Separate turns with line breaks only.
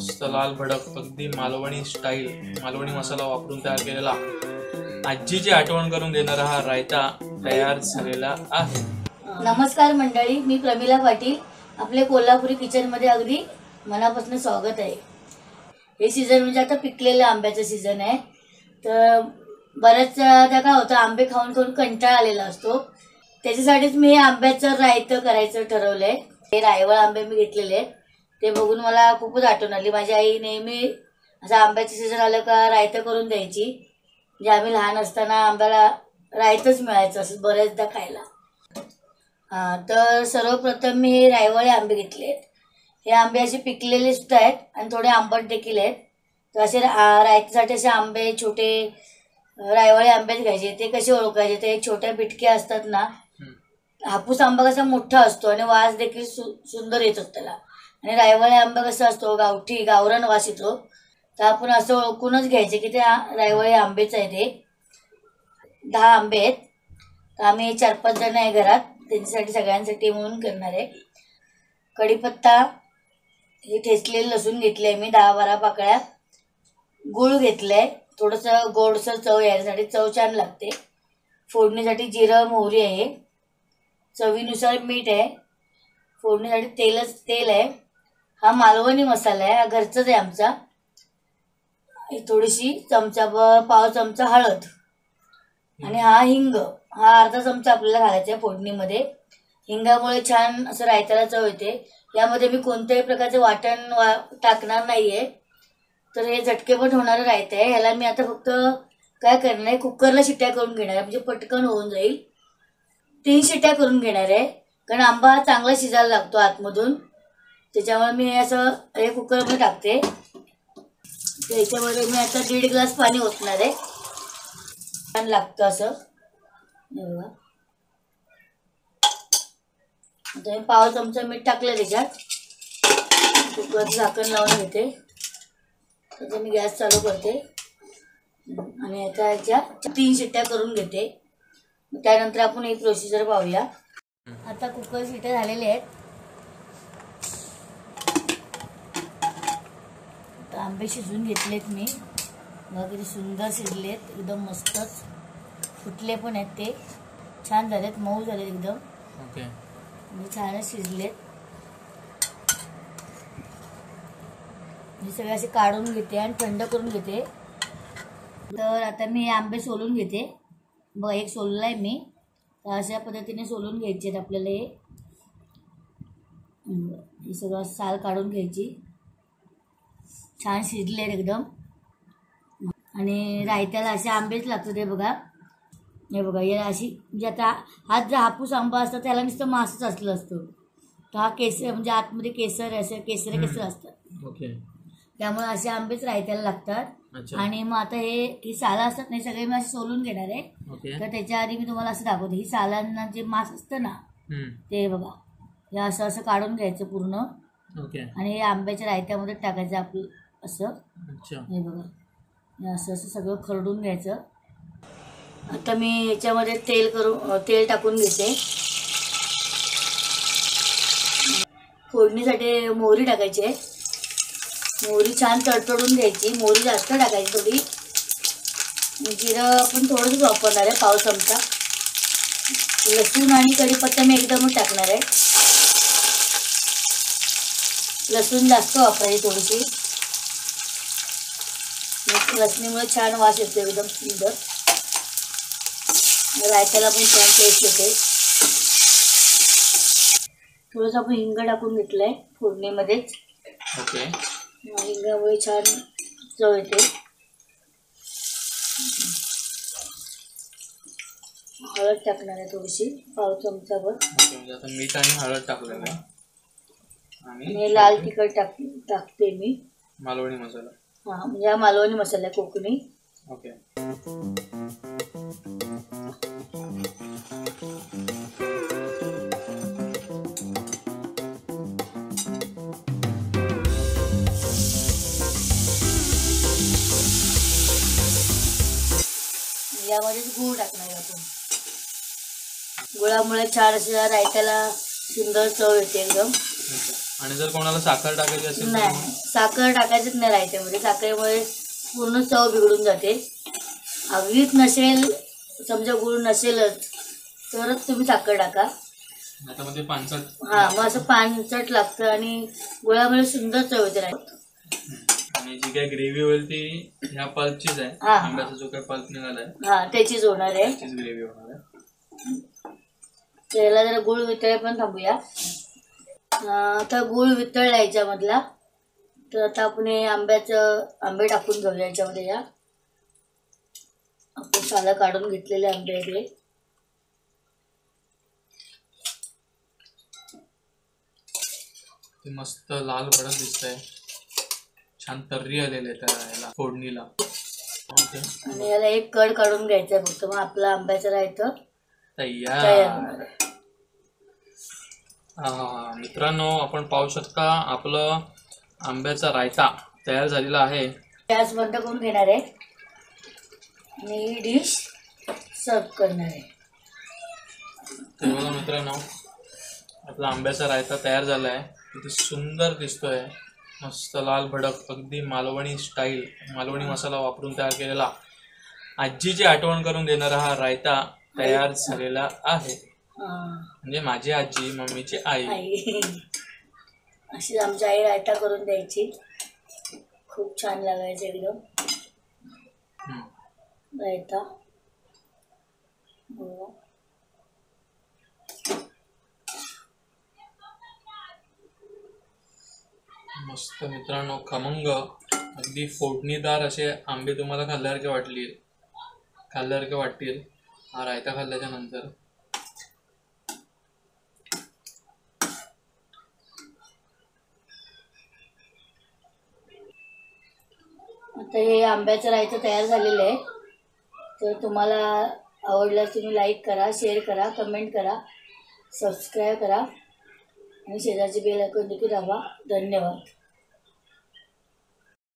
मस्त लाल भडक अगदी मालवणी स्टाईल मालवणी मसाला वापरून तयार केलेला आजीची आठवण करून देणारा हा रायता तयार झालेला आहे।
नमस्कार मंडळी, मी प्रमिला पाटील। आपले कोल्हापुरी किचन मध्ये अगदी मनापासून स्वागत आहे। हे सीझन म्हणजे आता पिकलेल्या आंब्याचं सीझन आहे। तर बऱ्याचदा काय होतं, आंबे खाऊन खाऊन कंटाळा आलेला असतो। त्याच्यासाठीच मी आंब्याचं रायतं करायचं ठरवलंय। हे रायवळ आंबे मी घेतलेले आहेत। ते बघून मला खूपच आठवण आली। माझी आई नेहमी असं आंब्याचं सीझन आलं का रायतं करून द्यायची। म्हणजे आम्ही लहान असताना आंब्याला रायतच मिळायचं असं बऱ्याचदा खायला। तर सर्वप्रथम मी हे रायवळे आंबे घेतले आहेत। हे आंबे असे पिकलेले सुद्धा आहेत आणि थोडे आंबट देखील आहेत। तर असे रायतासाठी असे आंबे छोटे रायवळे आंबेच घ्यायचे। ते कसे ओळखायचे, ते छोट्या बिटक्या असतात ना। हापूस आंबा कसा मोठा असतो आणि वास देखील सुंदर येतो त्याला, आणि रायवळे आंबा कसा असतो गावठी गावरान वास येतो। तर आपण असं ओळखूनच घ्यायचे की ते रायवळे आंबेच आहेत। हे 10 आंबे आहेत। तर आम्ही 4-5 जण आहे घरात, त्यांच्यासाठी सगळ्यांसाठी म्हणून करणार आहे। कढीपत्ता, हे ठेचलेले लसूण घेतले मी 10-12 पाकळ्या। गूळ घेतलाय, थोडंसं गोडसर चव यायसाठी, चव छान लागते। फोडणीसाठी जिरं मोहरी आहे, चवीनुसार मीठ आहे, फोडणीसाठी तेल आहे। हा मालवणी मसाला आहे, हा घरचाच आहे आमचा। थोडीशी पाव चमचा हळद, आणि हा हिंग, हा अर्धा चमचा आपल्याला घालायचा आहे फोडणीमध्ये। हिंगामुळे छान असं रायताला चव येते। यामध्ये मी कोणत्याही प्रकारचे वाटण टाकणार नाहीये। तर हे झटकेपट होणारं रायतं आहे। ह्याला मी आता फक्त काय करणार आहे, कुकरला शिट्या करून घेणार आहे, म्हणजे पटकन होऊन जाईल। 3 शिट्या करून घेणार आहे, कारण आंबा चांगला शिजायला लागतो आतमधून। त्याच्यामुळे मी असं हे कुकरमध्ये टाकते। त्याच्यामध्ये मी आता 1.5 ग्लास पाणी ओतणार आहे, छान लागतं असं। आता मी पाव चमचा मीठ टाकलं त्याच्यात। कुकरचं झाकण लावून घेते। आता मी गॅस चालू करते आणि आता ह्याच्या 3 शिट्ट्या करून घेते। त्यानंतर आपण ही प्रोसिजर पाहूया। आता कुकर शिट्ट्या झालेल्या आहेत। आता आंबे शिजवून घेतलेत मी, बघा किती सुंदर शिजलेत, एकदम मस्तच फुटले पण आहेत। ते छान झालेत, मऊ झालेत एकदम।
ओके,
छानच शिजलेत। मी सगळे असे काढून घेते आणि थंड करून घेते। तर आता मी आंबे सोलून घेते। बघा, एक सोललाय मी। तर अशा पद्धतीने सोलून घ्यायचे आहेत आपल्याला। हे सगळं साल काढून घ्यायची। छान शिजले एकदम, आणि रायत्याला असे आंबेच लागतात। हे बघा, हे बघा, हे अशी म्हणजे आता हा जो हापूस आंबा असतो त्याला नुसतं मासच असलं असतं। तर हा केसर म्हणजे आतमध्ये केसर असे केसर असतात।
ओके,
त्यामुळे असे आंबेच रायत्याला लागतात। आणि मग आता ही सालं असतात नाही, सगळे मी असे सोलून घेणार आहे। तर त्याच्या आधी मी तुम्हाला असं दाखवते, ही सालांना जे मांस असतं ना, ते बघा, हे असं असं काढून घ्यायचं पूर्ण। आणि हे आंब्याच्या रायत्यामध्ये टाकायचं आपलं असं। हे बघा, हे असं असं सगळं खरडून घ्यायचं। आता मी ह्याच्यामध्ये तेल टाकून घेते। फोडणीसाठी मोहरी टाकायची आहे। मोहरी छान तडतडून घ्यायची, मोहरी जास्त टाकायची थोडी। जिरं पण थोडंच वापरणार आहे, पाव चमचा। लसूण आणि कढीपत्ता मी एकदमच टाकणार आहे। लसूण जास्त वापरायची थोडीशी, लसणीमुळे छान वास येतो एकदम सुंदर। रायत्याला पण छान टेस्ट येते। थोडंसं आपण हिंग टाकून घेतलंय फोडणीमध्येच।
ओके,
हिंगामुळे छान चव येते। हळद टाकणार आहे थोडीशी, पाव चमचाभर।
आता मीठ आणि हळद टाकलेलं आहे,
आणि लाल तिखट टाकते मी,
मालवणी मसाला।
हा, म्हणजे हा मालवणी मसाला आहे, कोकणी।
ओके,
यामध्येच गूळ टाकणार आहे आपण। गुळामुळे छान अशा रायत्याला सुंदर चव येते एकदम।
आणि जर कोणाला साखर टाकायची असेल तर
नाही, साखर टाकायचीच नाही रायत्यामध्ये. साखरेमुळे पूर्ण चव बिघडून जाते. अगदीच नसेल, समजा गुळ नसेलच तरच तुम्ही साखर टाका.
त्यामध्ये पानसट
हा, मग असं पानचट लागतं आणि गुळामुळे सुंदर चव येते रायता.
आणि जी काही ग्रेव्ही होईल ती ह्या पल्पचीच आहे.
हा.
आंब्याचा जो काही पल्प निघालाय
हा, त्याचीच होणार आहे.
त्याचीच ग्रेव्ही होणार आहे.
त्याला जरा गुळ वितळे पण थांबूया. आता गुळ वितळला याच्यामधला, तर आता आपण हे आंबे टाकून घेऊया याच्यामध्ये. या आपण सालं काढून घेतलेले आंबे आहेत.
ते मस्त लाल भडक दिसतंय, छान तर्री आलेले त्या याला फोडणीला.
आणि याला एक कड काढून घ्यायचा आहे फक्त, मग आपलं आंब्याचं रायतं तयार
तयार.
होणार आहे.
मित्रांनो, आपण पाहू शकता आपलं आंब्याचा रायता तयार झालेला आहे.
गॅस बंद करून घेणार आहे आणि ही डिश सर्व करणार आहे.
तर बघा मित्रांनो, आपला आंब्याचा रायता तयार झाला आहे. किती सुंदर दिसतोय, मस्त लाल भडक, अगदी मालवणी स्टाईल, मालवणी मसाला वापरून तयार केलेला, आजीची आठवण करून देणारा हा रायता तयार झालेला आहे. म्हणजे माझी आजी, मम्मीची आई.
अशीच आमची आई रायता करून द्यायची. खूप छान लागायचं एकदम रायता.
मस्त मित्रांनो, खमंग, अगदी फोडणीदार असे आंबे तुम्हाला खाल्ल्यासारखे वाटतील हा रायता खाल्ल्याच्या नंतर.
आता हे आंब्याचं रायतं तयार झालेलं आहे. तर तुम्हाला आवडल्यास तुम्ही लाईक करा, शेअर करा, कमेंट करा, सबस्क्राईब करा आणि शेजारची बेल आयकॉन देखील दाबा. धन्यवाद.